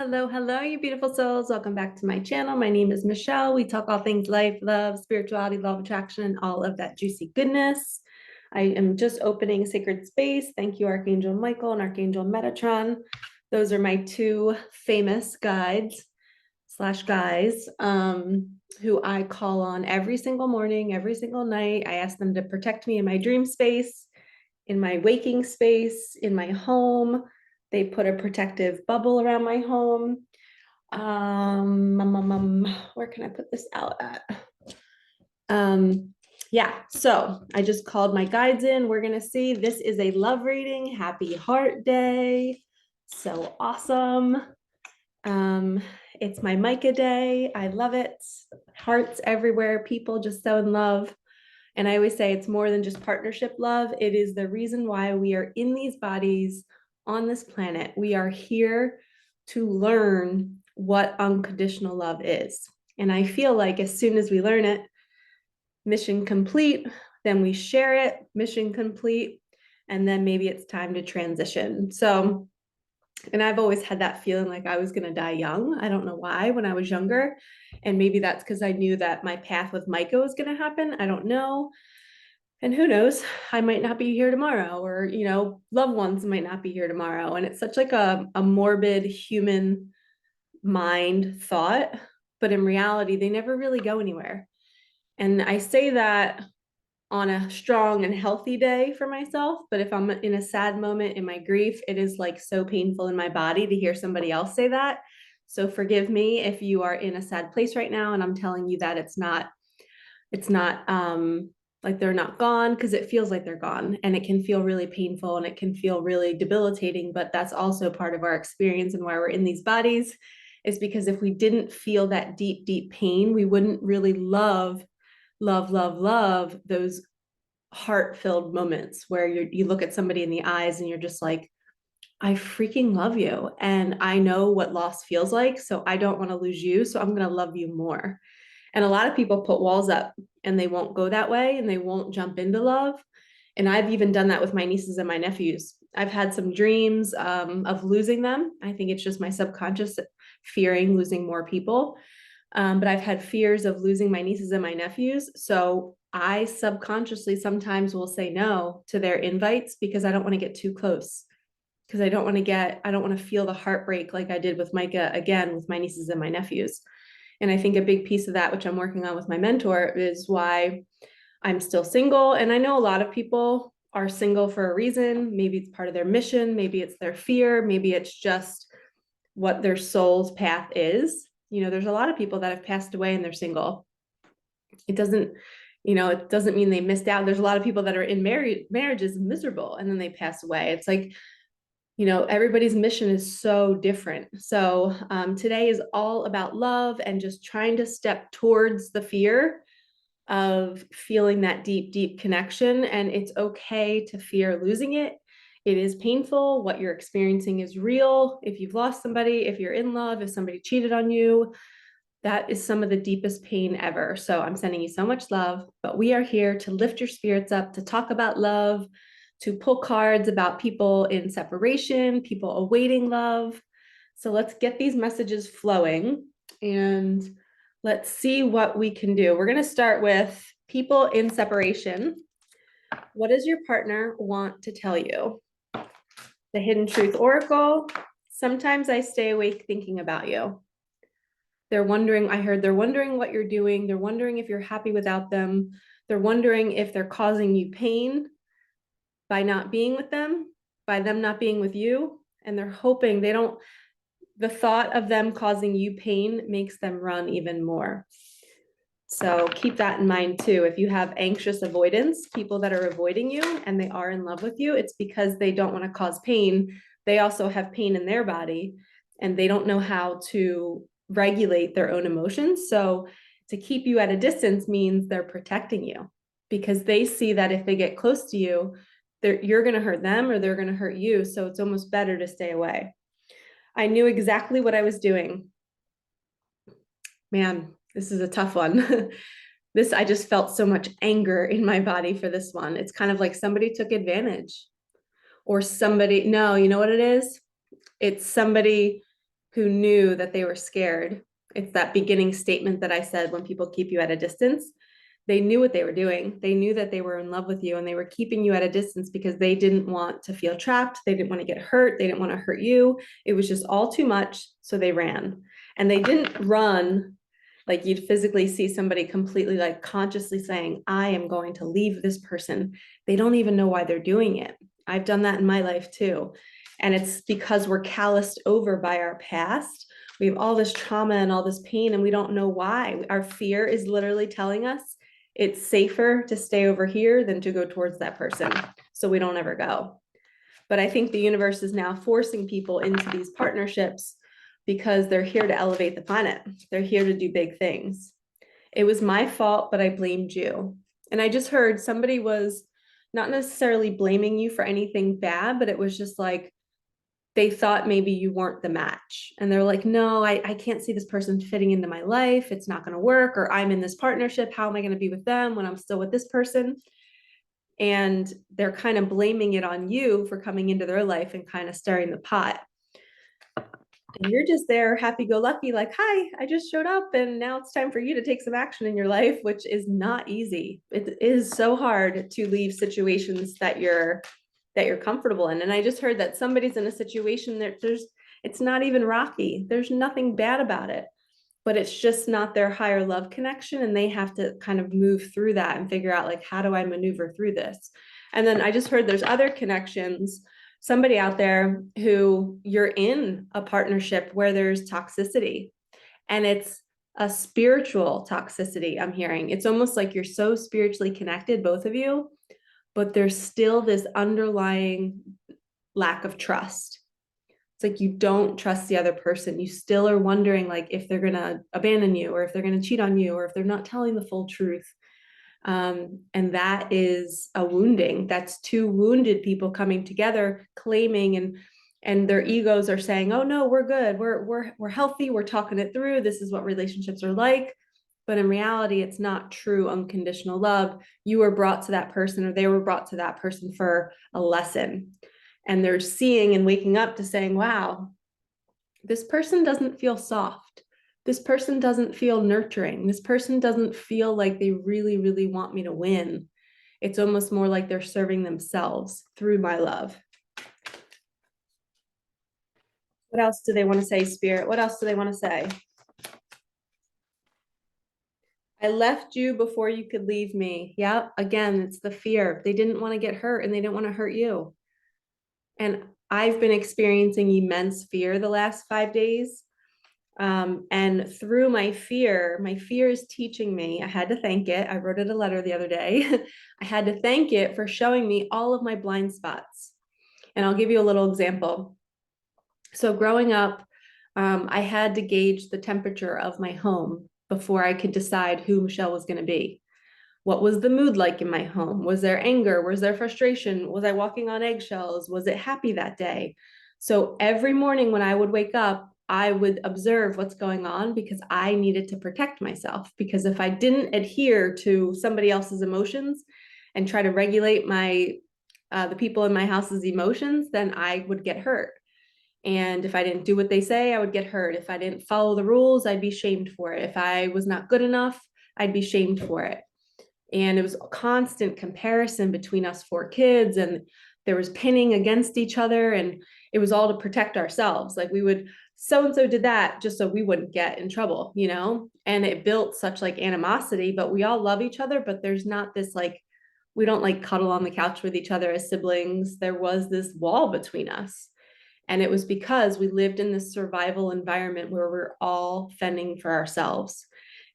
Hello, hello, you beautiful souls. Welcome back to my channel. My name is Michelle. We talk all things life, love, spirituality, law of attraction, and all of that juicy goodness. I am just opening a sacred space. Thank you, Archangel Michael and Archangel Metatron. Those are my two famous guides slash guys who I call on every single morning, every single night. I ask them to protect me in my dream space, in my waking space, in my home. They put a protective bubble around my home. Where can I put this out at? Yeah, so I just called my guides in. We're gonna see. This is a love reading. Happy Heart Day. So awesome. It's my Micah day. I love it. Hearts everywhere, people just so in love. And I always say it's more than just partnership love. It is the reason why we are in these bodies on this planet. We are here to learn what unconditional love is. And I feel like as soon as we learn it, mission complete, then we share it, mission complete, and then maybe it's time to transition. So, and I've always had that feeling like I was going to die young. I don't know why when I was younger. And maybe that's because I knew that my path with Micah was going to happen. I don't know. And who knows, I might not be here tomorrow, or, loved ones might not be here tomorrow. And it's such like a morbid human mind thought, but in reality, they never really go anywhere. And I say that on a strong and healthy day for myself. But if I'm in a sad moment in my grief, it is like so painful in my body to hear somebody else say that. So forgive me if you are in a sad place right now and I'm telling you that it's not like they're not gone, because it feels like they're gone, and it can feel really painful and it can feel really debilitating. But that's also part of our experience and why we're in these bodies, is because if we didn't feel that deep, deep pain, we wouldn't really love those heart-filled moments where you look at somebody in the eyes and you're just like, I freaking love you. And I know what loss feels like. So I don't want to lose you. So I'm going to love you more. And a lot of people put walls up and they won't go that way and they won't jump into love. And I've even done that with my nieces and my nephews. I've had some dreams of losing them. I think it's just my subconscious fearing losing more people. But I've had fears of losing my nieces and my nephews. So I subconsciously sometimes will say no to their invites because I don't want to get too close. Because I don't want to feel the heartbreak like I did with Micah again with my nieces and my nephews. And I think a big piece of that, which I'm working on with my mentor, is why I'm still single. And I know a lot of people are single for a reason. Maybe it's part of their mission. Maybe it's their fear. Maybe it's just what their soul's path is. There's a lot of people that have passed away and they're single. It doesn't mean they missed out. There's a lot of people that are in marriages miserable and then they pass away. It's like, everybody's mission is so different. So today is all about love and just trying to step towards the fear of feeling that deep, deep connection. And it's okay to fear losing it. It is painful. What you're experiencing is real. If you've lost somebody, if you're in love, if somebody cheated on you, that is some of the deepest pain ever. So I'm sending you so much love, but we are here to lift your spirits up, to talk about love, to pull cards about people in separation, people awaiting love. So let's get these messages flowing and let's see what we can do. We're going to start with people in separation. What does your partner want to tell you? The Hidden Truth Oracle. Sometimes I stay awake thinking about you. They're wondering what you're doing. They're wondering if you're happy without them. They're wondering if they're causing you pain by not being with them, by them not being with you. And they're hoping the thought of them causing you pain makes them run even more. So keep that in mind too. If you have anxious avoidance, people that are avoiding you and they are in love with you, it's because they don't want to cause pain. They also have pain in their body and they don't know how to regulate their own emotions. So to keep you at a distance means they're protecting you because they see that if they get close to you, you're going to hurt them or they're going to hurt you. So it's almost better to stay away. I knew exactly what I was doing. Man, this is a tough one. I just felt so much anger in my body for this one. It's kind of like somebody took advantage or no, you know what it is? It's somebody who knew that they were scared. It's that beginning statement that I said, when people keep you at a distance, they knew what they were doing. They knew that they were in love with you, and they were keeping you at a distance because they didn't want to feel trapped. They didn't want to get hurt. They didn't want to hurt you. It was just all too much. So they ran, and they didn't run like you'd physically see somebody completely like consciously saying, I am going to leave this person. They don't even know why they're doing it. I've done that in my life too. And it's because we're calloused over by our past. We have all this trauma and all this pain, and we don't know why. Our fear is literally telling us it's safer to stay over here than to go towards that person. So we don't ever go. But I think the universe is now forcing people into these partnerships because they're here to elevate the planet. They're here to do big things. It was my fault, but I blamed you. And I just heard somebody was not necessarily blaming you for anything bad, but it was just like they thought maybe you weren't the match. And they're like, no, I can't see this person fitting into my life. It's not going to work. Or I'm in this partnership. How am I going to be with them when I'm still with this person? And they're kind of blaming it on you for coming into their life and kind of stirring the pot. And you're just there happy-go-lucky, like, hi, I just showed up and now it's time for you to take some action in your life, which is not easy. It is so hard to leave situations that you're comfortable in. And I just heard that somebody's in a situation that it's not even rocky. There's nothing bad about it, but it's just not their higher love connection. And they have to kind of move through that and figure out, like, how do I maneuver through this? And then I just heard there's other connections, somebody out there who you're in a partnership where there's toxicity, and it's a spiritual toxicity. I'm hearing it's almost like you're so spiritually connected, both of you, but there's still this underlying lack of trust. It's like you don't trust the other person. You still are wondering, like, if they're going to abandon you, or if they're going to cheat on you, or if they're not telling the full truth. And that is a wounding. That's two wounded people coming together, claiming, and their egos are saying, oh no, we're good, we're healthy, we're talking it through, this is what relationships are like. But in reality, it's not true unconditional love. You were brought to that person, or they were brought to that person for a lesson, and they're seeing and waking up to saying, wow, this person doesn't feel soft. This person doesn't feel nurturing. This person doesn't feel like they really, really want me to win. It's almost more like they're serving themselves through my love. What else do they want to say, Spirit? What else do they want to say? I left you before you could leave me. Yeah, again, it's the fear. They didn't want to get hurt, and they didn't want to hurt you. And I've been experiencing immense fear the last 5 days. And through my fear is teaching me. I had to thank it. I wrote it a letter the other day. I had to thank it for showing me all of my blind spots. And I'll give you a little example. So growing up, I had to gauge the temperature of my home before I could decide who Michelle was going to be. What was the mood like in my home? Was there anger? Was there frustration? Was I walking on eggshells? Was it happy that day? So every morning when I would wake up, I would observe what's going on, because I needed to protect myself. Because if I didn't adhere to somebody else's emotions and try to regulate the people in my house's emotions, then I would get hurt. And if I didn't do what they say, I would get hurt. If I didn't follow the rules, I'd be shamed for it. If I was not good enough, I'd be shamed for it. And it was a constant comparison between us four kids, and there was pinning against each other, and it was all to protect ourselves. Like, we would, so and so did that just so we wouldn't get in trouble, and it built such like animosity. But we all love each other, but there's not this, like, we don't like cuddle on the couch with each other as siblings. There was this wall between us, and it was because we lived in this survival environment where we're all fending for ourselves.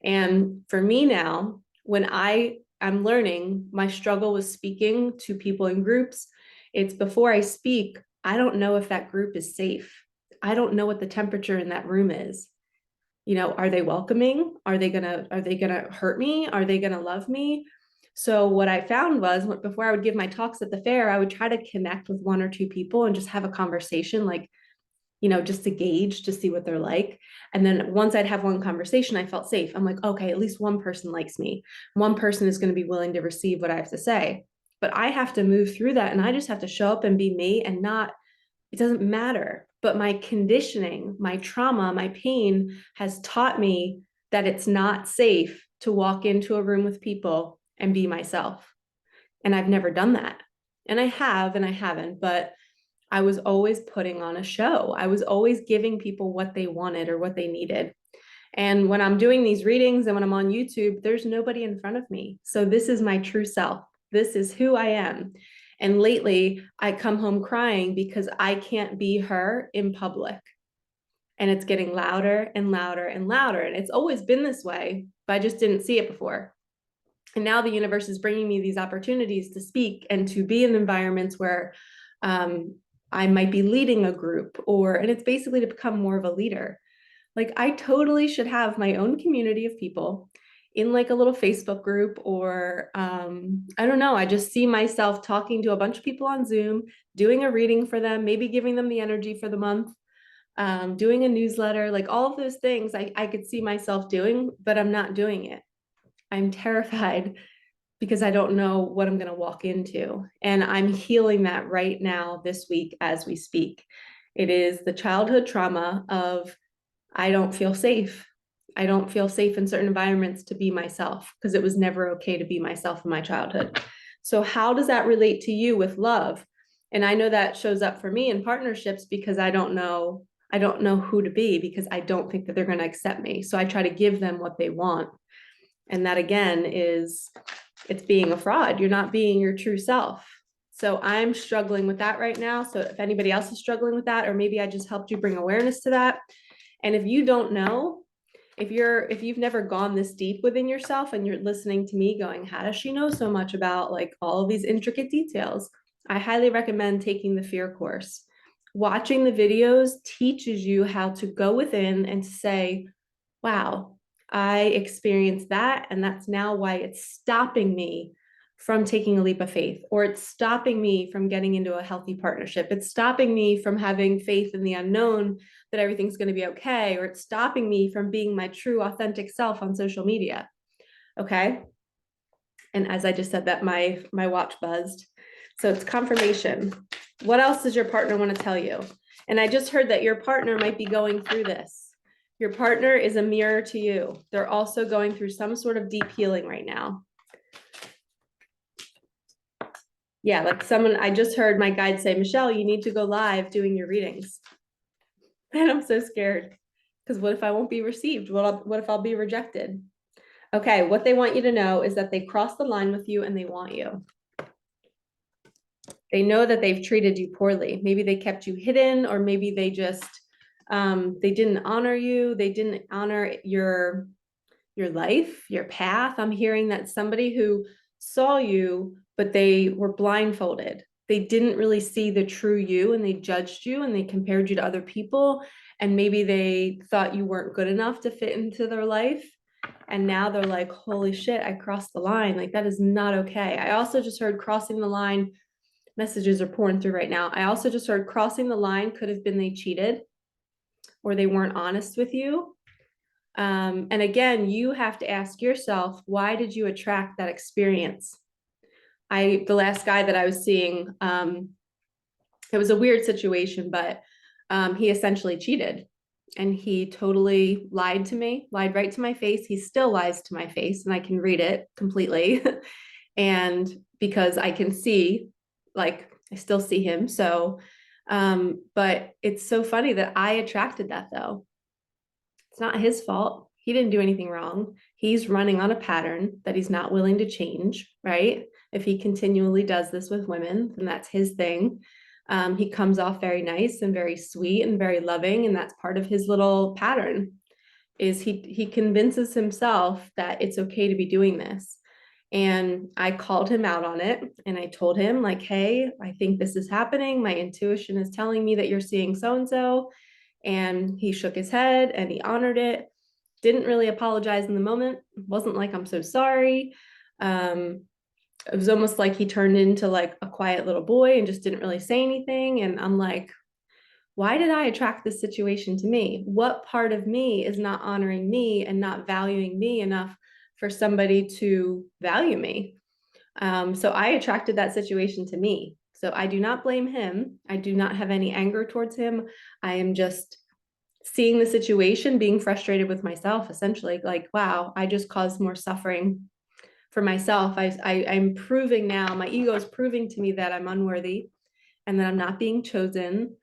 And for me now, when I'm learning, my struggle with speaking to people in groups, it's before I speak, I don't know if that group is safe. I don't know what the temperature in that room is. Are they welcoming? Are they gonna hurt me? Are they gonna love me? So what I found was, before I would give my talks at the fair, I would try to connect with one or two people and just have a conversation, like, just to gauge, to see what they're like. And then once I'd have one conversation, I felt safe. I'm like, okay, at least one person likes me. One person is going to be willing to receive what I have to say. But I have to move through that, and I just have to show up and be me, and not, it doesn't matter. but my conditioning, my trauma, my pain has taught me that it's not safe to walk into a room with people and be myself. And I've never done that. And I have, and I haven't, but I was always putting on a show. I was always giving people what they wanted or what they needed. And when I'm doing these readings and when I'm on YouTube, there's nobody in front of me. So this is my true self. This is who I am. And lately, I come home crying because I can't be her in public. And it's getting louder and louder and louder. And it's always been this way, but I just didn't see it before. And now the universe is bringing me these opportunities to speak and to be in environments where I might be leading a group, and it's basically to become more of a leader. Like, I totally should have my own community of people in like a little Facebook group, or I don't know. I just see myself talking to a bunch of people on Zoom, doing a reading for them, maybe giving them the energy for the month, doing a newsletter, like all of those things I could see myself doing, but I'm not doing it. I'm terrified because I don't know what I'm going to walk into. And I'm healing that right now this week as we speak. It is the childhood trauma of I don't feel safe. I don't feel safe in certain environments to be myself because it was never okay to be myself in my childhood. So how does that relate to you with love? And I know that shows up for me in partnerships because I don't know who to be, because I don't think that they're going to accept me. So I try to give them what they want. And that again it's being a fraud. You're not being your true self. So I'm struggling with that right now. So if anybody else is struggling with that, or maybe I just helped you bring awareness to that. And if you don't know, if you've never gone this deep within yourself and you're listening to me going, how does she know so much about like all of these intricate details? I highly recommend taking the fear course. Watching the videos teaches you how to go within and say, wow, I experienced that, and that's now why it's stopping me from taking a leap of faith, or it's stopping me from getting into a healthy partnership. It's stopping me from having faith in the unknown that everything's going to be okay, or it's stopping me from being my true authentic self on social media. Okay. And as I just said that, my watch buzzed. So it's confirmation. What else does your partner want to tell you? And I just heard that your partner might be going through this. Your partner is a mirror to you. They're also going through some sort of deep healing right now. Yeah, like someone, I just heard my guide say, Michelle, you need to go live doing your readings. And I'm so scared because what if I won't be received? What if I'll be rejected? Okay, what they want you to know is that they crossed the line with you and they want you. They know that they've treated you poorly. Maybe they kept you hidden, or maybe they just, they didn't honor you. They didn't honor your life, your path. I'm hearing that somebody who saw you, but they were blindfolded. They didn't really see the true you, and they judged you and they compared you to other people. And maybe they thought you weren't good enough to fit into their life. And now they're like, holy shit, I crossed the line. Like, that is not okay. I also just heard crossing the line. Messages are pouring through right now. I also just heard crossing the line could have been they cheated, or they weren't honest with you. And again, you have to ask yourself, why did you attract that experience? The last guy that I was seeing, it was a weird situation, but he essentially cheated, and he totally lied to me, lied right to my face. He still lies to my face, and I can read it completely. And because I can see, like, I still see him. So, but it's so funny that I attracted that though. It's not his fault. He didn't do anything wrong. He's running on a pattern that he's not willing to change, right? If he continually does this with women, then that's his thing. He comes off very nice and very sweet and very loving, and that's part of his little pattern. Is he convinces himself that it's okay to be doing this. And I called him out on it, and I told him, like, hey, I think this is happening. My intuition is telling me that you're seeing so-and-so. And he shook his head and he honored it. Didn't really apologize in the moment. Wasn't like, I'm so sorry. It was almost like he turned into like a quiet little boy and just didn't really say anything. And I'm like, why did I attract this situation to me? What part of me is not honoring me and not valuing me enough for somebody to value me? So I attracted that situation to me. So I do not blame him. I do not have any anger towards him. I am just seeing the situation, being frustrated with myself, essentially, like, wow, I just caused more suffering for myself. I'm proving now, my ego is proving to me that I'm unworthy and that I'm not being chosen.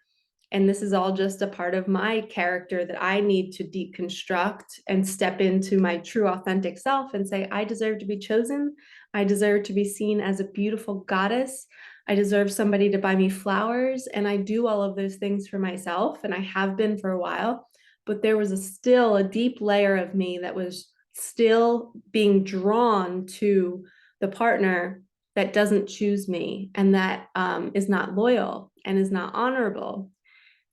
And this is all just a part of my character that I need to deconstruct and step into my true authentic self and say, I deserve to be chosen. I deserve to be seen as a beautiful goddess. I deserve somebody to buy me flowers. And I do all of those things for myself. And I have been for a while. But there was still a deep layer of me that was still being drawn to the partner that doesn't choose me and that is not loyal and is not honorable.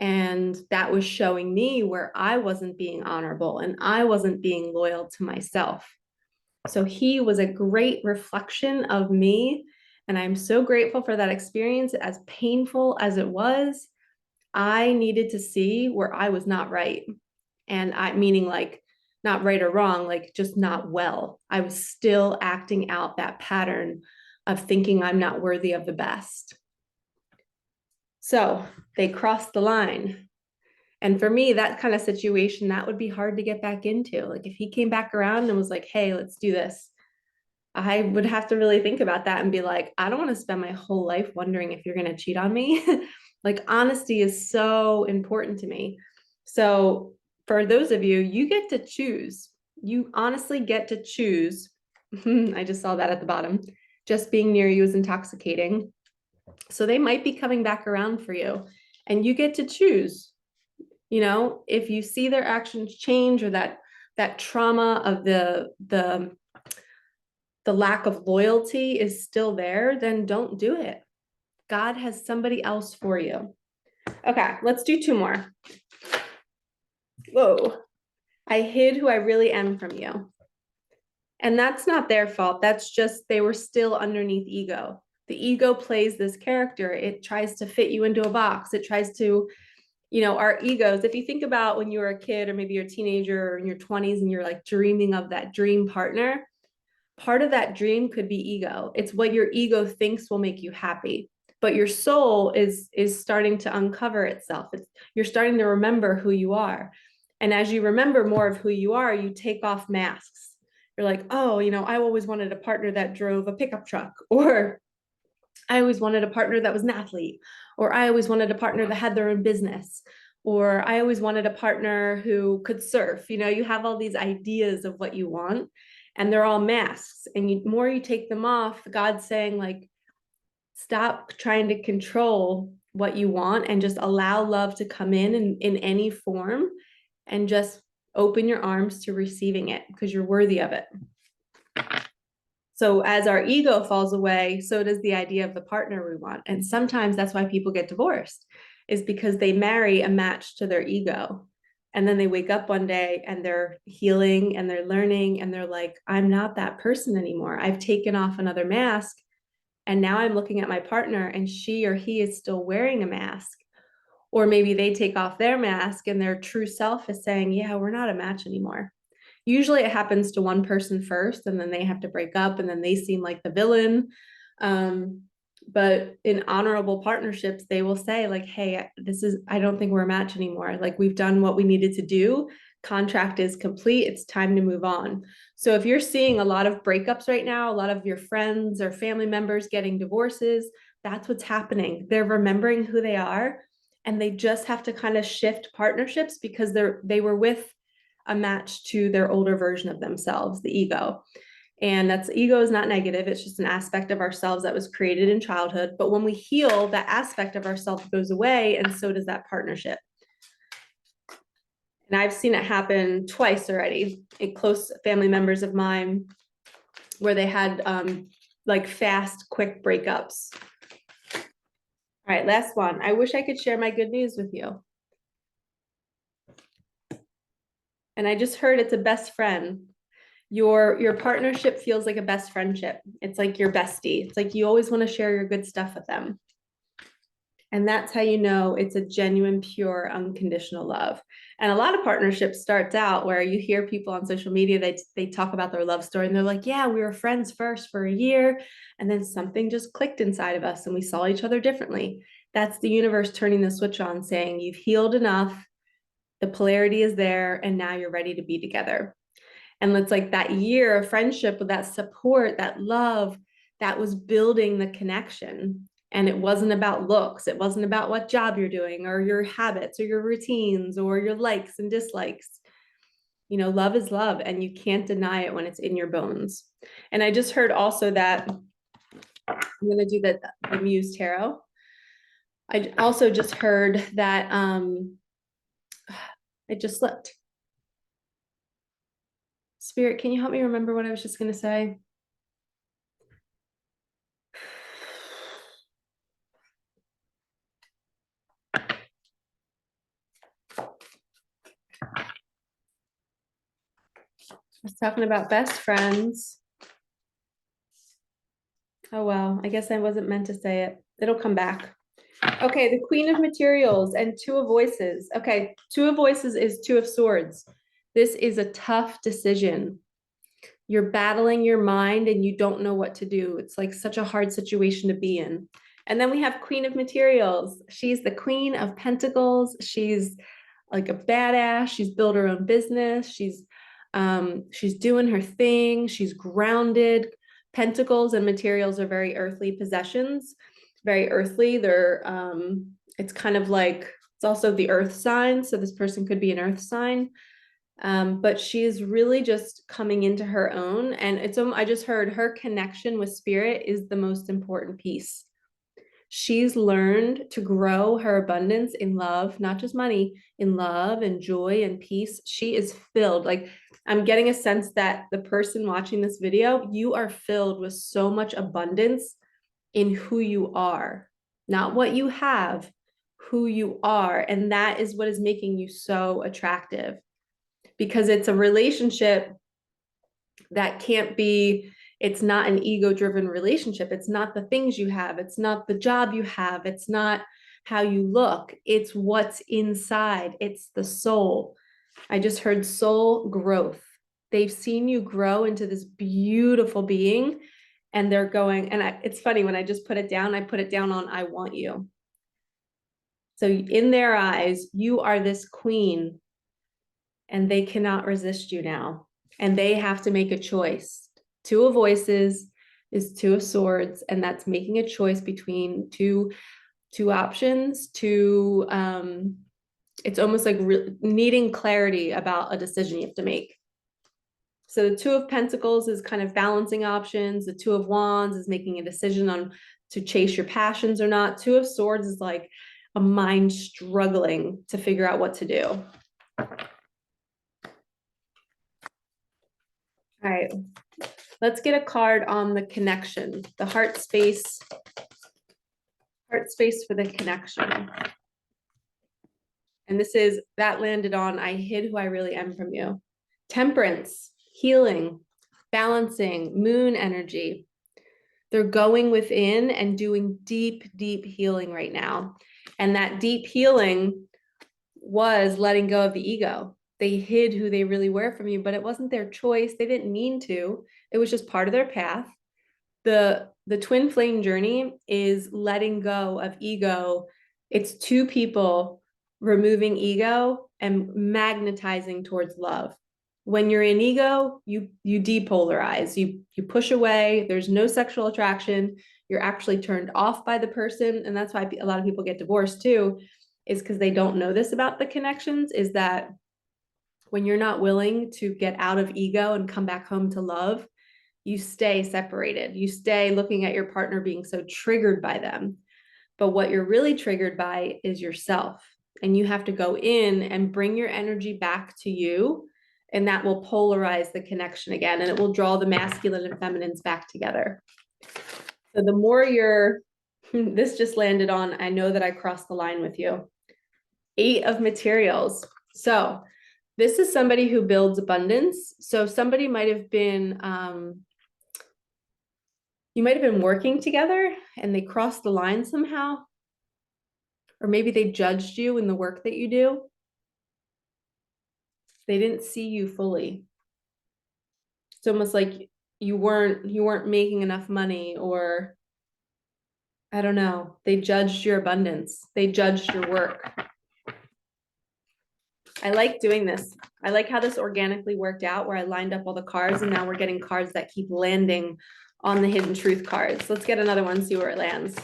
And that was showing me where I wasn't being honorable and I wasn't being loyal to myself. So he was a great reflection of me. And I'm so grateful for that experience. As painful as it was, I needed to see where I was not right. And I, meaning like not right or wrong, like just not well. I was still acting out that pattern of thinking I'm not worthy of the best. So they crossed the line. And for me, that kind of situation, that would be hard to get back into. Like if he came back around and was like, hey, let's do this, I would have to really think about that and be like, I don't want to spend my whole life wondering if you're going to cheat on me. Like honesty is so important to me. So for those of you, you get to choose. You honestly get to choose. I just saw that at the bottom. Just being near you is intoxicating. So they might be coming back around for you and you get to choose. You know, if you see their actions change or that trauma of the lack of loyalty is still there, then don't do it. God has somebody else for you. Okay, let's do two more. Whoa. I hid who I really am from you. And that's not their fault. That's just they were still underneath ego. The ego plays this character. It tries to fit you into a box. It tries to, you know, our egos. If you think about when you were a kid or maybe you're a teenager or in your 20s and you're like dreaming of that dream partner, part of that dream could be ego. It's what your ego thinks will make you happy. But your soul is starting to uncover itself. You're starting to remember who you are. And as you remember more of who you are, you take off masks. You're like, oh, you know, I always wanted a partner that drove a pickup truck, or I always wanted a partner that was an athlete, or I always wanted a partner that had their own business, or I always wanted a partner who could surf. You know, you have all these ideas of what you want, and they're all masks. And the more you take them off, God's saying, like, stop trying to control what you want and just allow love to come in any form and just open your arms to receiving it because you're worthy of it. So as our ego falls away, so does the idea of the partner we want. And sometimes that's why people get divorced, is because they marry a match to their ego. And then they wake up one day and they're healing and they're learning and they're like, I'm not that person anymore. I've taken off another mask. And now I'm looking at my partner and she or he is still wearing a mask. Or maybe they take off their mask and their true self is saying, yeah, we're not a match anymore. Usually it happens to one person first and then they have to break up and then they seem like the villain. But in honorable partnerships, they will say like, hey, I don't think we're a match anymore. Like we've done what we needed to do. Contract is complete. It's time to move on. So if you're seeing a lot of breakups right now, a lot of your friends or family members getting divorces, that's what's happening. They're remembering who they are and they just have to kind of shift partnerships because they were with a match to their older version of themselves, the ego. And ego is not negative. It's just an aspect of ourselves that was created in childhood. But when we heal, that aspect of ourselves goes away, and so does that partnership. And I've seen it happen twice already in close family members of mine where they had like fast, quick breakups. All right, last one. I wish I could share my good news with you. And I just heard it's a best friend. Your partnership feels like a best friendship. It's like your bestie. It's like you always want to share your good stuff with them. And that's how you know it's a genuine, pure, unconditional love. And a lot of partnerships starts out where you hear people on social media, they talk about their love story and they're like, yeah, we were friends first for a year. And then something just clicked inside of us and we saw each other differently. That's the universe turning the switch on, saying you've healed enough, the polarity is there, and now you're ready to be together. And it's like that year of friendship with that support, that love, that was building the connection. And it wasn't about looks. It wasn't about what job you're doing or your habits or your routines or your likes and dislikes. You know, love is love, and you can't deny it when it's in your bones. And I just heard also that I'm going to do the Muse Tarot. I also just heard that it just slipped. Spirit, can you help me remember what I was just going to say? I was talking about best friends. Oh, well, I guess I wasn't meant to say it. It'll come back. Okay, the Queen of Materials and Two of Voices. Okay, Two of Voices is Two of Swords. This is a tough decision. You're battling your mind and you don't know what to do. It's like such a hard situation to be in. And then we have Queen of Materials. She's the Queen of Pentacles. She's like a badass. She's built her own business. She's doing her thing. She's grounded. Pentacles and materials are very earthly possessions, very earthly. They're it's kind of like, it's also the earth sign. So this person could be an earth sign. But she's really just coming into her own. And I just heard her connection with spirit is the most important piece. She's learned to grow her abundance in love, not just money, in love and joy and peace. She is filled. Like, I'm getting a sense that the person watching this video, you are filled with so much abundance in who you are, not what you have, who you are. And that is what is making you so attractive, because it's a relationship that can't be, it's not an ego-driven relationship. It's not the things you have. It's not the job you have. It's not how you look. It's what's inside. It's the soul. I just heard soul growth. They've seen you grow into this beautiful being, and they're going, and it's funny, when I just put it down, I put it down on I want you. So in their eyes, you are this queen, and they cannot resist you now. And they have to make a choice. Two of Voices is Two of Swords, and that's making a choice between two options. It's almost like needing clarity about a decision you have to make. So the Two of Pentacles is kind of balancing options. The Two of Wands is making a decision on to chase your passions or not. Two of Swords is like a mind struggling to figure out what to do. All right, let's get a card on the connection, the heart space for the connection. And this is, that landed on, I hid who I really am from you. Temperance, healing, balancing, moon energy. They're going within and doing deep, deep healing right now. And that deep healing was letting go of the ego. They hid who they really were from you, but it wasn't their choice. They didn't mean to. It was just part of their path. The twin flame journey is letting go of ego. It's two people removing ego and magnetizing towards love. When you're in ego, you depolarize, you push away. There's no sexual attraction. You're actually turned off by the person. And that's why a lot of people get divorced too, is because they don't know this about the connections, is that when you're not willing to get out of ego and come back home to love, you stay separated. You stay looking at your partner being so triggered by them. But what you're really triggered by is yourself. And you have to go in and bring your energy back to you. And that will polarize the connection again. And it will draw the masculine and feminines back together. So the more this just landed on, I know that I crossed the line with you. 8 of Materials. So this is somebody who builds abundance. So somebody might have been, you might have been working together and they crossed the line somehow. Or maybe they judged you in the work that you do. They didn't see you fully. It's almost like you weren't making enough money, or I don't know. They judged your abundance. They judged your work. I like doing this. I like how this organically worked out, where I lined up all the cards and now we're getting cards that keep landing on the hidden truth cards. Let's get another one, see where it lands.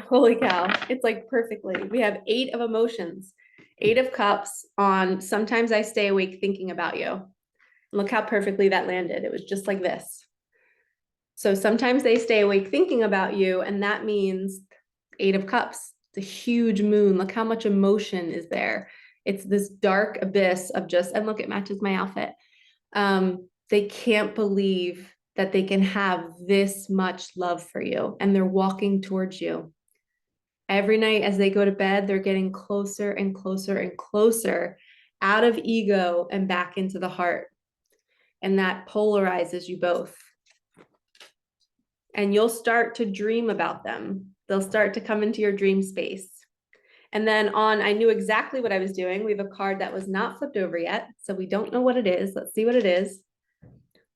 Holy cow, it's like perfectly. We have 8 of emotions, 8 of cups on sometimes I stay awake thinking about you. Look how perfectly that landed. It was just like this. So sometimes they stay awake thinking about you, and that means 8 of cups, the huge moon. Look how much emotion is there. It's this dark abyss of just, and look, it matches my outfit. They can't believe that they can have this much love for you, and they're walking towards you. Every night as they go to bed, they're getting closer and closer and closer out of ego and back into the heart. And that polarizes you both. And you'll start to dream about them. They'll start to come into your dream space. And then I knew exactly what I was doing. We have a card that was not flipped over yet, so we don't know what it is. Let's see what it is.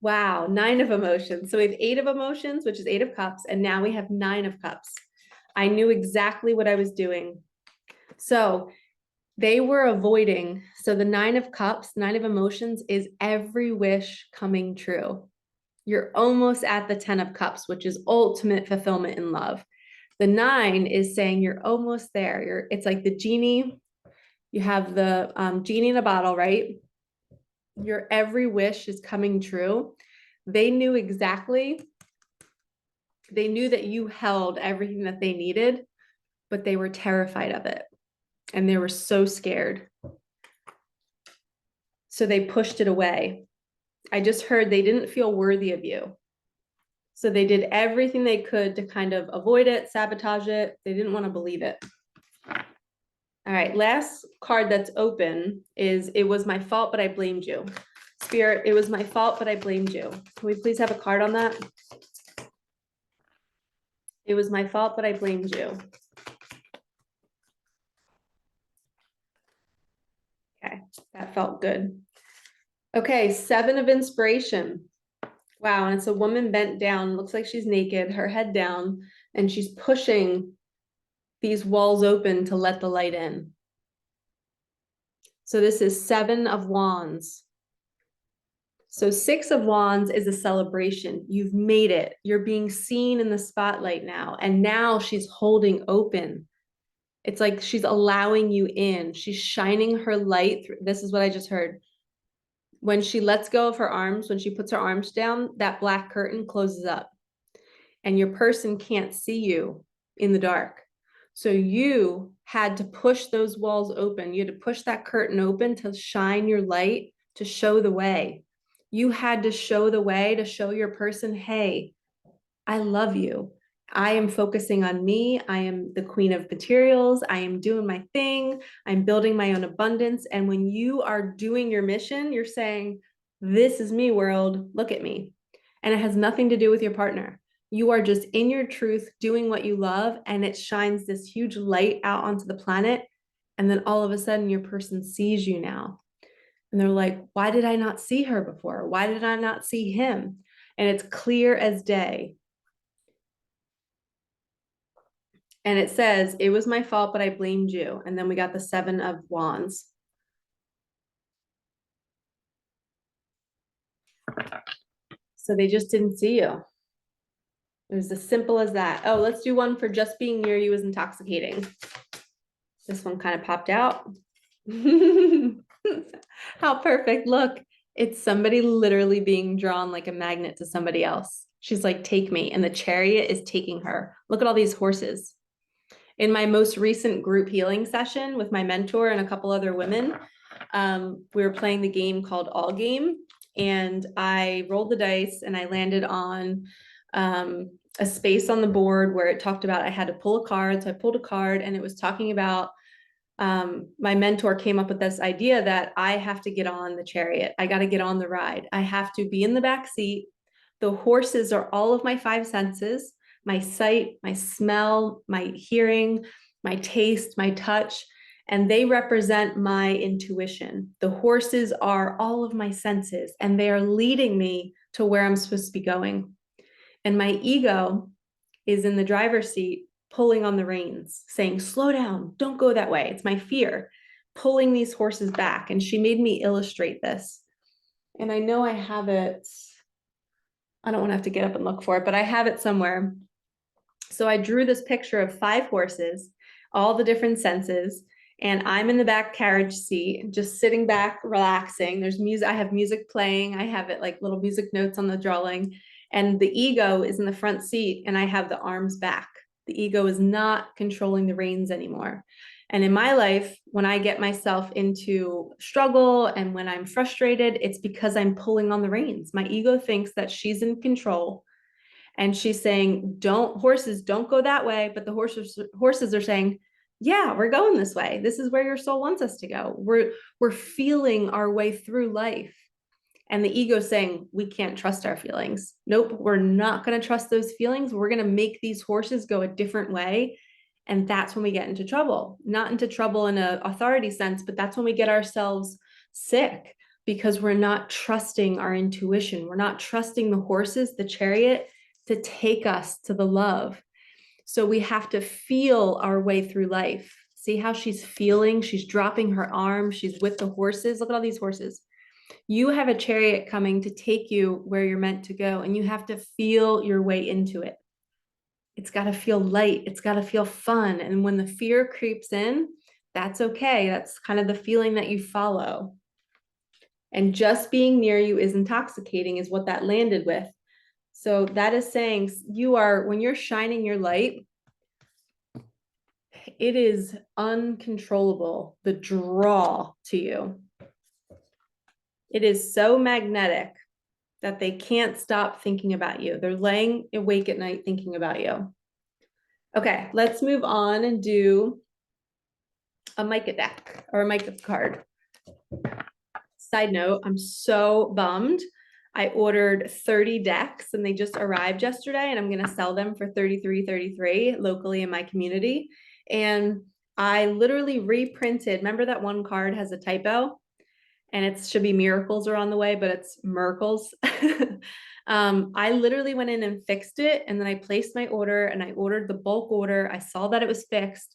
Wow, 9 of emotions. So we have 8 of emotions, which is 8 of cups, and now we have 9 of cups. I knew exactly what I was doing. So they were avoiding. So the 9 of cups, 9 of emotions is every wish coming true. You're almost at the 10 of cups, which is ultimate fulfillment in love. The 9 is saying you're almost there. It's like the genie. You have the genie in a bottle, right? Your every wish is coming true. They knew exactly. They knew that you held everything that they needed, but they were terrified of it. And they were so scared. So they pushed it away. I just heard they didn't feel worthy of you. So they did everything they could to kind of avoid it, sabotage it. They didn't want to believe it. All right, last card that's open is it was my fault, but I blamed you. Spirit, it was my fault, but I blamed you. Can we please have a card on that? It was my fault, but I blamed you. Okay, that felt good. Okay, 7 of inspiration. Wow, and it's a woman bent down, looks like she's naked, her head down, and she's pushing these walls open to let the light in. So this is 7 of wands. So 6 of wands is a celebration. You've made it. You're being seen in the spotlight now. And now she's holding open. It's like she's allowing you in. She's shining her light through. This is what I just heard. When she lets go of her arms, when she puts her arms down, that black curtain closes up. And your person can't see you in the dark. So you had to push those walls open. You had to push that curtain open to shine your light, to show the way. You had to show the way, to show your person, hey, I love you. I am focusing on me. I am the queen of materials. I am doing my thing. I'm building my own abundance. And when you are doing your mission, you're saying, this is me, world. Look at me. And it has nothing to do with your partner. You are just in your truth, doing what you love, and it shines this huge light out onto the planet. And then all of a sudden, your person sees you now. And they're like, why did I not see her before? Why did I not see him? And it's clear as day. And it says, it was my fault, but I blamed you. And then we got the 7 of wands. So they just didn't see you. It was as simple as that. Oh, let's do one for just being near you is intoxicating. This one kind of popped out. How perfect. Look, it's somebody literally being drawn like a magnet to somebody else. She's like, take me. And the chariot is taking her. Look at all these horses. In my most recent group healing session with my mentor and a couple other women, we were playing the game called All Game. And I rolled the dice and I landed on a space on the board where it talked about I had to pull a card. So I pulled a card and it was talking about my mentor came up with this idea that I have to get on the chariot. I got to get on the ride. I have to be in the back seat. The horses are all of my 5 senses. my sight, my smell, my hearing, my taste, my touch, and they represent my intuition. The horses are all of my senses, and they are leading me to where I'm supposed to be going. And my ego is in the driver's seat, pulling on the reins, saying, slow down, don't go that way. It's my fear pulling these horses back. And she made me illustrate this. And I know I have it. I don't want to have to get up and look for it, but I have it somewhere. So I drew this picture of 5 horses, all the different senses, and I'm in the back carriage seat, just sitting back, relaxing. There's music, I have music playing. I have it like little music notes on the drawing, and the ego is in the front seat, and I have the arms back. The ego is not controlling the reins anymore. And in my life, when I get myself into struggle and when I'm frustrated, it's because I'm pulling on the reins. My ego thinks that she's in control. And she's saying, horses, don't go that way. But the horses are saying, yeah, we're going this way. This is where your soul wants us to go. We're feeling our way through life. And the ego saying, we can't trust our feelings. Nope, we're not going to trust those feelings. We're going to make these horses go a different way. And that's when we get into trouble, not into trouble in an authority sense, but that's when we get ourselves sick because we're not trusting our intuition. We're not trusting the horses, the chariot, to take us to the love. So we have to feel our way through life. See how she's feeling? She's dropping her arm. She's with the horses. Look at all these horses. You have a chariot coming to take you where you're meant to go, and you have to feel your way into it. It's got to feel light. It's got to feel fun. And when the fear creeps in, that's okay. That's kind of the feeling that you follow. And just being near you is intoxicating, is what that landed with. So that is saying when you're shining your light, it is uncontrollable, the draw to you. It is so magnetic that they can't stop thinking about you. They're laying awake at night thinking about you. Okay, let's move on and do a Micah deck or a Micah card. Side note, I'm so bummed. I ordered 30 decks and they just arrived yesterday, and I'm going to sell them for $33.33 locally in my community. And I literally reprinted. Remember that one card has a typo and it should be miracles are on the way, but it's miracles. I literally went in and fixed it, and then I placed my order and I ordered the bulk order. I saw that it was fixed,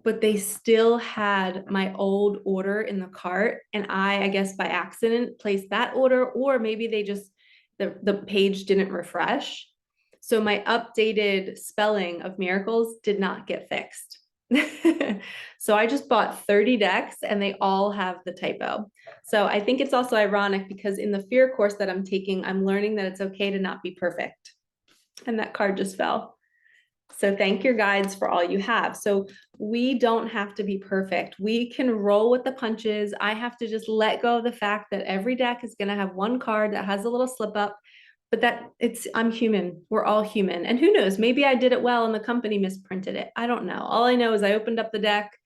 but they still had my old order in the cart. And I guess by accident placed that order, or maybe they just, the page didn't refresh. So my updated spelling of miracles did not get fixed. So I just bought 30 decks and they all have the typo. So I think it's also ironic because in the fear course that I'm taking, I'm learning that it's okay to not be perfect. And that card just fell. So thank your guides for all you have. So we don't have to be perfect. We can roll with the punches. I have to just let go of the fact that every deck is going to have one card that has a little slip up, but I'm human. We're all human. And who knows, maybe I did it well and the company misprinted it. I don't know. All I know is I opened up the deck.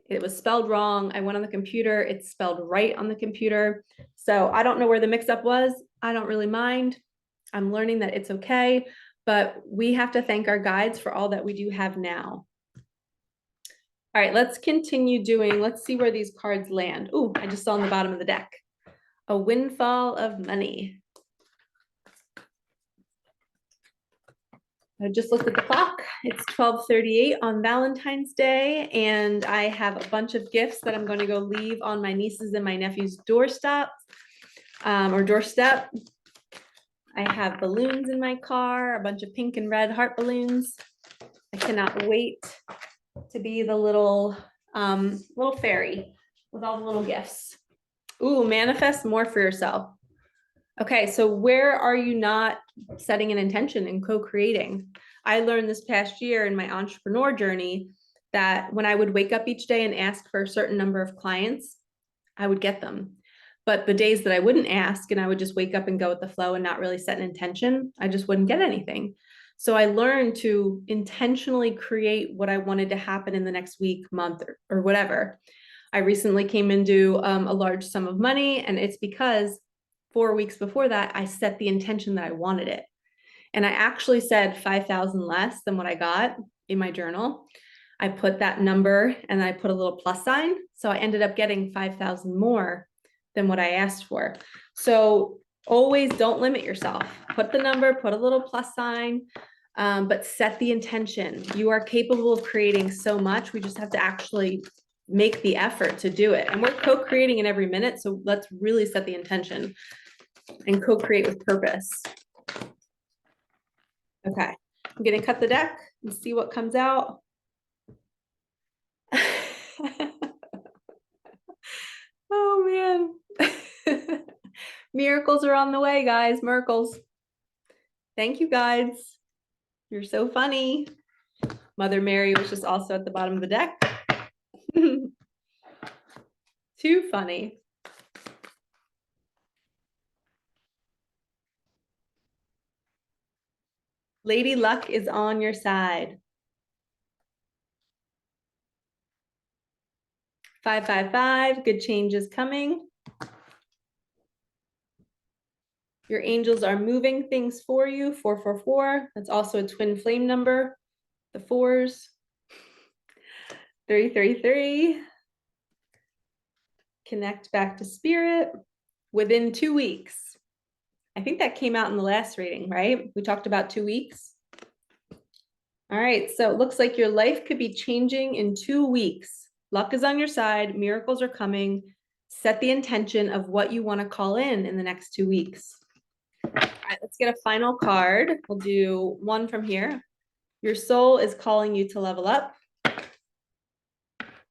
It was spelled wrong. I went on the computer. It's spelled right on the computer. So I don't know where the mix up was. I don't really mind. I'm learning that it's okay. But we have to thank our guides for all that we do have now. All right, let's continue let's see where these cards land. Oh, I just saw on the bottom of the deck, a windfall of money. I just looked at the clock. It's 12:38 on Valentine's Day, and I have a bunch of gifts that I'm going to go leave on my nieces and my nephew's doorstep. I have balloons in my car, a bunch of pink and red heart balloons. I cannot wait to be the little fairy with all the little gifts. Ooh, manifest more for yourself. Okay, so where are you not setting an intention and co-creating? I learned this past year in my entrepreneur journey that when I would wake up each day and ask for a certain number of clients, I would get them. But the days that I wouldn't ask and I would just wake up and go with the flow and not really set an intention, I just wouldn't get anything. So I learned to intentionally create what I wanted to happen in the next week, month, or whatever. I recently came into a large sum of money, and it's because 4 weeks before that, I set the intention that I wanted it. And I actually said 5,000 less than what I got in my journal. I put that number and then I put a little plus sign. So I ended up getting 5,000 more than what I asked for. So always don't limit yourself. Put the number, put a little plus sign, but set the intention. You are capable of creating so much. We just have to actually make the effort to do it. And we're co-creating in every minute. So let's really set the intention and co-create with purpose. Okay, I'm gonna cut the deck and see what comes out. Oh man. Miracles are on the way, guys. Miracles. Thank you, guys. You're so funny. Mother Mary was just also at the bottom of the deck. Too funny. Lady Luck is on your side. 555, good change is coming. Your angels are moving things for you. 444, that's also a twin flame number. The fours. 333. Connect back to spirit within 2 weeks. I think that came out in the last reading, right? We talked about 2 weeks. All right, so it looks like your life could be changing in 2 weeks. Luck is on your side, miracles are coming. Set the intention of what you want to call in the next 2 weeks. All right, let's get a final card. We'll do one from here. Your soul is calling you to level up.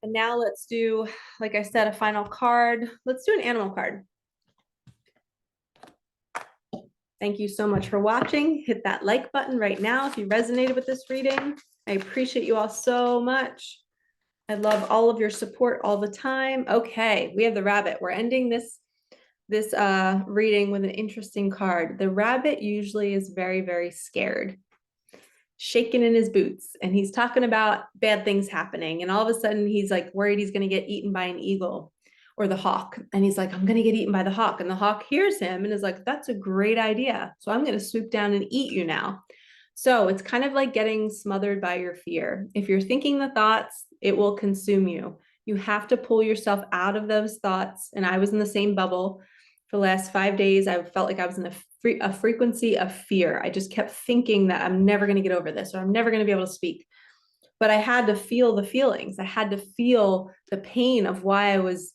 And now let's do, like I said, a final card. Let's do an animal card. Thank you so much for watching. Hit that like button right now if you resonated with this reading. I appreciate you all so much. I love all of your support all the time. Okay, we have the rabbit. We're ending this reading with an interesting card. The rabbit usually is very, very scared, shaking in his boots, and he's talking about bad things happening. And all of a sudden he's like worried he's going to get eaten by an eagle or the hawk. And he's like, I'm going to get eaten by the hawk. And the hawk hears him and is like, that's a great idea. So I'm going to swoop down and eat you now. So it's kind of like getting smothered by your fear. If you're thinking the thoughts, it will consume you. You have to pull yourself out of those thoughts. And I was in the same bubble for the last 5 days. I felt like I was in a frequency of fear. I just kept thinking that I'm never going to get over this, or I'm never going to be able to speak. But I had to feel the feelings. I had to feel the pain of why I was,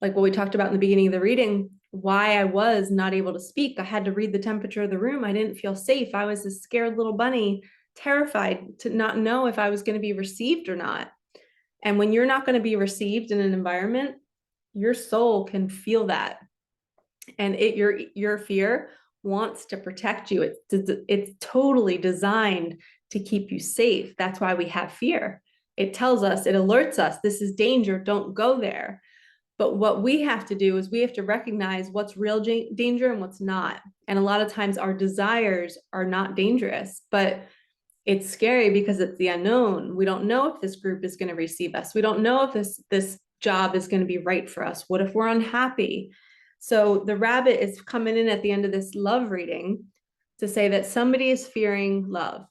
like what we talked about in the beginning of the reading, why I was not able to speak. I had to read the temperature of the room. I didn't feel safe. I was this scared little bunny, terrified to not know if I was going to be received or not. And when you're not going to be received in an environment, your soul can feel that. And your fear wants to protect you. It's totally designed to keep you safe. That's why we have fear. It tells us, it alerts us, this is danger, don't go there. But what we have to do is we have to recognize what's real danger and what's not. And a lot of times our desires are not dangerous, but it's scary because it's the unknown. We don't know if this group is going to receive us. We don't know if this job is going to be right for us. What if we're unhappy? So the rabbit is coming in at the end of this love reading to say that somebody is fearing love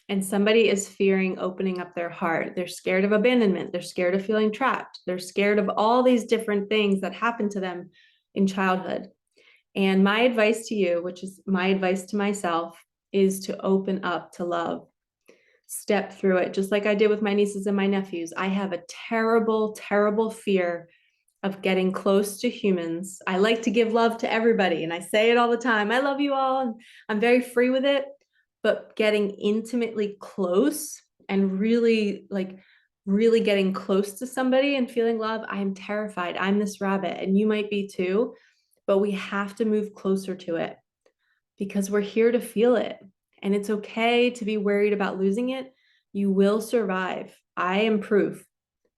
and somebody is fearing opening up their heart. They're scared of abandonment. They're scared of feeling trapped. They're scared of all these different things that happen to them in childhood. And my advice to you, which is my advice to myself, is to open up to love. Step through it, just like I did with my nieces and my nephews. I have a terrible, terrible fear of getting close to humans. I like to give love to everybody, and I say it all the time. I love you all, and I'm very free with it. But getting intimately close and really getting close to somebody and feeling love, I'm terrified. I'm this rabbit, and you might be too, but we have to move closer to it because we're here to feel it. And it's okay to be worried about losing it. You will survive. I am proof.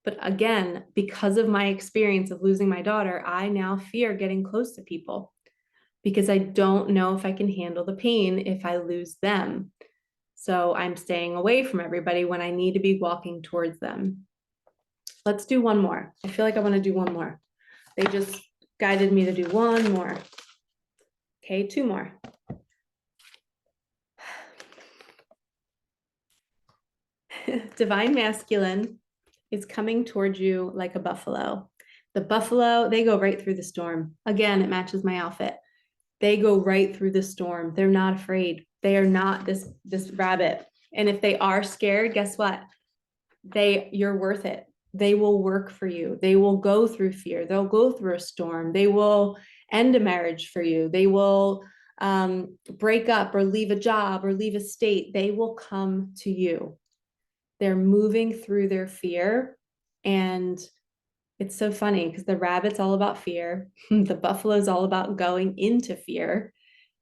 But again, because of my experience of losing my daughter, I now fear getting close to people because I don't know if I can handle the pain if I lose them. So I'm staying away from everybody when I need to be walking towards them. Let's do one more. I feel like I want to do one more. They just guided me to do one more. Okay, 2 more. Divine masculine is coming towards you like a buffalo. The buffalo, they go right through the storm. Again, it matches my outfit. They go right through the storm. They're not afraid. They are not this rabbit. And if they are scared, guess what? You're worth it. They will work for you. They will go through fear. They'll go through a storm. They will end a marriage for you. They will break up or leave a job or leave a state. They will come to you. They're moving through their fear. And it's so funny because the rabbit's all about fear. The buffalo's all about going into fear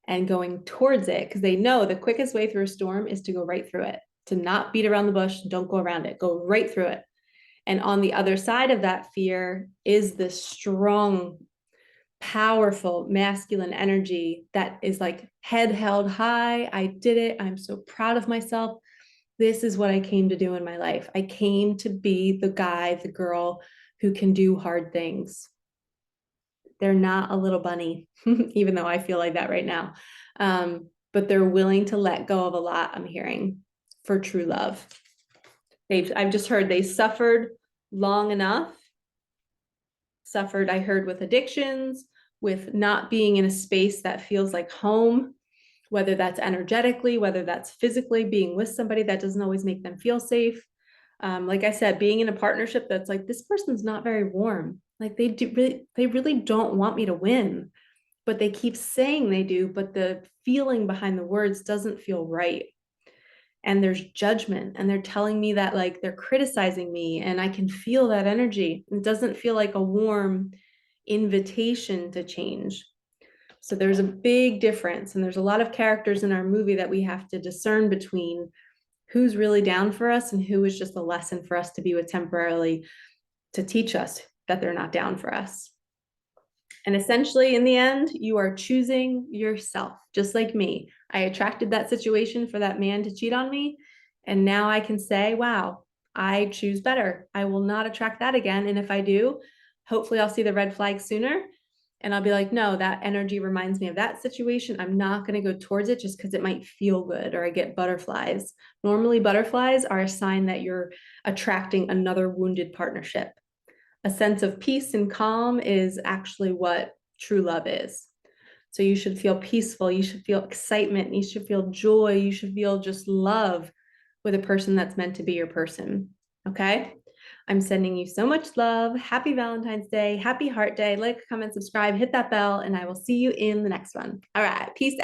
and going towards it because they know the quickest way through a storm is to go right through it, to not beat around the bush. Don't go around it, go right through it. And on the other side of that fear is this strong, powerful masculine energy that is like head held high. I did it. I'm so proud of myself. This is what I came to do in my life. I came to be the guy, the girl who can do hard things. They're not a little bunny, even though I feel like that right now. But they're willing to let go of a lot, I'm hearing, for true love. I've just heard they suffered long enough. Suffered, I heard, with addictions, with not being in a space that feels like home, whether that's energetically, whether that's physically, being with somebody that doesn't always make them feel safe. Like I said, being in a partnership that's like, this person's not very warm. Like they really don't want me to win, but they keep saying they do, but the feeling behind the words doesn't feel right. And there's judgment, and they're telling me that like they're criticizing me, and I can feel that energy. It doesn't feel like a warm invitation to change. So there's a big difference, and there's a lot of characters in our movie that we have to discern between who's really down for us and who is just a lesson for us to be with temporarily to teach us that they're not down for us. And essentially, in the end, you are choosing yourself, just like me. I attracted that situation for that man to cheat on me. And now I can say, wow, I choose better. I will not attract that again. And if I do, hopefully I'll see the red flag sooner. And I'll be like, no, that energy reminds me of that situation. I'm not going to go towards it just because it might feel good or I get butterflies. Normally, butterflies are a sign that you're attracting another wounded partnership. A sense of peace and calm is actually what true love is. So you should feel peaceful. You should feel excitement. You should feel joy. You should feel just love with a person that's meant to be your person. Okay? I'm sending you so much love. Happy Valentine's Day. Happy Heart Day. Like, comment, subscribe, hit that bell, and I will see you in the next one. All right. Peace out.